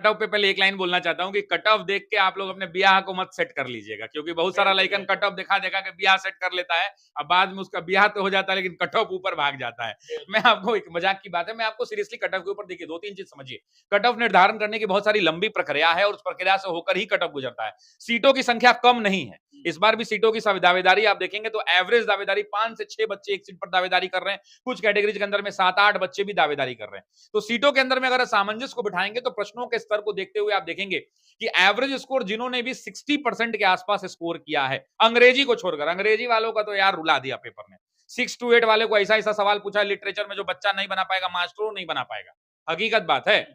Of पे पहले एक लाइन बोलना चाहता हूँ कि कट ऑफ देख के आप लोग अपने ब्याह को मत सेट कर लीजिएगा, क्योंकि बहुत सारा लाइकन कट ऑफ दिखा देखा के ब्याह सेट कर लेता है, अब बाद में उसका ब्याह तो हो जाता है लेकिन कट ऑफ ऊपर भाग जाता है। मैं आपको एक मजाक की बात है, मैं आपको सीरियसली कट ऑफ के ऊपर देखिए 2-3 चीज समझिए। कट ऑफ निर्धारण करने की बहुत सारी लंबी प्रक्रिया है और उस प्रक्रिया से होकर ही कट ऑफ गुजरता है। सीटों की संख्या कम नहीं है, इस बार भी सीटों की दावेदारी आप देखेंगे तो एवरेज दावेदारी 5 से 6 बच्चे एक सीट पर दावेदारी कर रहे हैं, कुछ कैटेगरीज के अंदर में 7-8 बच्चे भी दावेदारी कर रहे हैं। तो सीटों के अंदर में अगर सामंजस्य को बिठाएंगे तो प्रश्नों के स्तर को देखते हुए आप देखेंगे कि एवरेज स्कोर जिन्होंने भी 60% के आसपास स्कोर किया है, अंग्रेजी को छोड़कर, अंग्रेजी वालों का तो यार रुला दिया पेपर ने। 6 to 8 वाले को ऐसा ऐसा सवाल पूछा है लिटरेचर में जो बच्चा नहीं बना पाएगा, मास्टरों नहीं बना पाएगा, हकीकत बात है।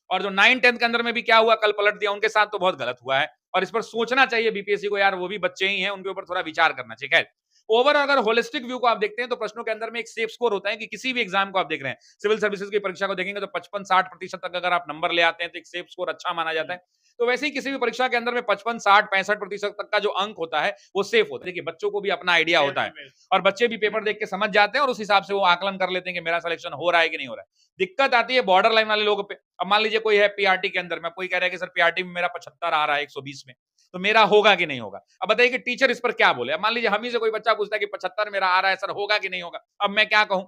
और जो 9-10 के अंदर में भी क्या हुआ, कल पलट दिया, उनके साथ तो बहुत गलत हुआ है और इस पर सोचना चाहिए बीपीएससी को, यार वो भी बच्चे ही हैं, उनके ऊपर थोड़ा विचार करना चाहिए। ओवर अगर होलिस्टिक व्यू को आप देखते हैं तो प्रश्नों के अंदर में एक सेफ स्कोर होता है कि किसी भी एग्जाम को आप देख रहे हैं, सिविल सर्विसेज की परीक्षा को देखेंगे तो 55-60% तक अगर आप नंबर ले आते हैं तो एक सेफ स्कोर अच्छा माना जाता है। तो वैसे ही किसी भी परीक्षा के अंदर में 55-60-65% तक का जो अंक होता है वो सेफ होता है। देखिए बच्चों को भी अपना आइडिया होता है और बच्चे भी पेपर देख के समझ जाते हैं और उस हिसाब से वो आकलन कर लेते हैं कि मेरा सिलेक्शन हो रहा है कि नहीं हो रहा है। दिक्कत आती है बॉर्डर लाइन वाले लोगों पे। अब मान लीजिए कोई है पीआरटी के अंदर में, कोई कह रहा है कि सर पीआरटी में मेरा 75 आ रहा है 120 में, तो मेरा होगा कि नहीं होगा। अब बताइए कि टीचर इस पर क्या बोले। अब मान लीजिए हम ही से कोई बच्चा पूछता है कि 75 मेरा आ रहा है सर, होगा कि नहीं होगा। अब मैं क्या कहूं,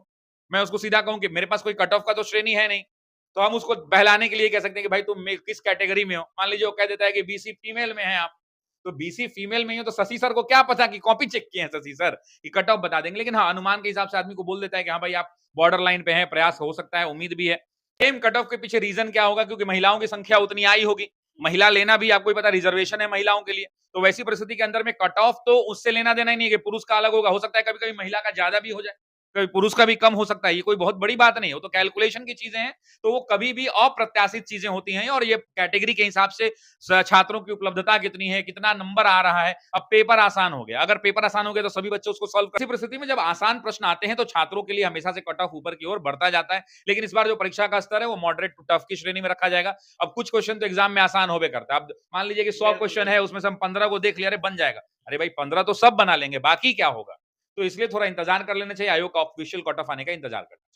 मैं उसको सीधा कहूं कि मेरे पास कोई कट ऑफ का तो श्रेणी है नहीं, तो हम उसको बहलाने के लिए कह सकते हैं कि भाई तुम किस कैटेगरी में हो। मान लीजिए वो कह देता है कि बीसी फीमेल में है आप, तो बीसी फीमेल में ही हो तो शशि सर को क्या पता कि कॉपी चेक किए हैं शशि सर, कि कट ऑफ बता देंगे। लेकिन हाँ, अनुमान के हिसाब से आदमी को बोल देता है कि हाँ भाई आप बॉर्डर लाइन पे हैं, प्रयास हो सकता है, उम्मीद भी है। सेम कट ऑफ के पीछे रीजन क्या होगा, क्योंकि महिलाओं की संख्या उतनी आई होगी, महिला लेना भी आपको पता रिजर्वेशन है महिलाओं के लिए, तो वैसी परिस्थिति के अंदर में कट ऑफ तो उससे लेना देना ही नहीं है कि पुरुष का अलग होगा। हो सकता है कभी कभी महिला का ज्यादा भी हो जाए, कभी पुरुष का भी कम हो सकता है, ये कोई बहुत बड़ी बात नहीं है, वो तो कैलकुलेशन की चीजें हैं। तो वो कभी भी अप्रत्याशित चीजें होती हैं और ये कैटेगरी के हिसाब से छात्रों की उपलब्धता कितनी है, कितना नंबर आ रहा है। अब पेपर आसान हो गया, अगर पेपर आसान हो गया तो सभी बच्चे उसको सॉल्व कर। परिस्थिति में जब आसान प्रश्न आते हैं तो छात्रों के लिए हमेशा से कट ऑफ ऊपर की ओर बढ़ता जाता है, लेकिन इस बार जो परीक्षा का स्तर है वो मॉडरेट टू टफ की श्रेणी में रखा जाएगा। अब कुछ क्वेश्चन तो एग्जाम में आसान होबे करता है। अब मान लीजिए कि 100 क्वेश्चन है, उसमें से हम 15 को देख लिया, अरे बन जाएगा, अरे भाई 15 तो सब बना लेंगे, बाकी क्या होगा। तो इसलिए थोड़ा इंतजार कर लेना चाहिए, आयोग का ऑफिशियल कट ऑफ आने का इंतजार करना।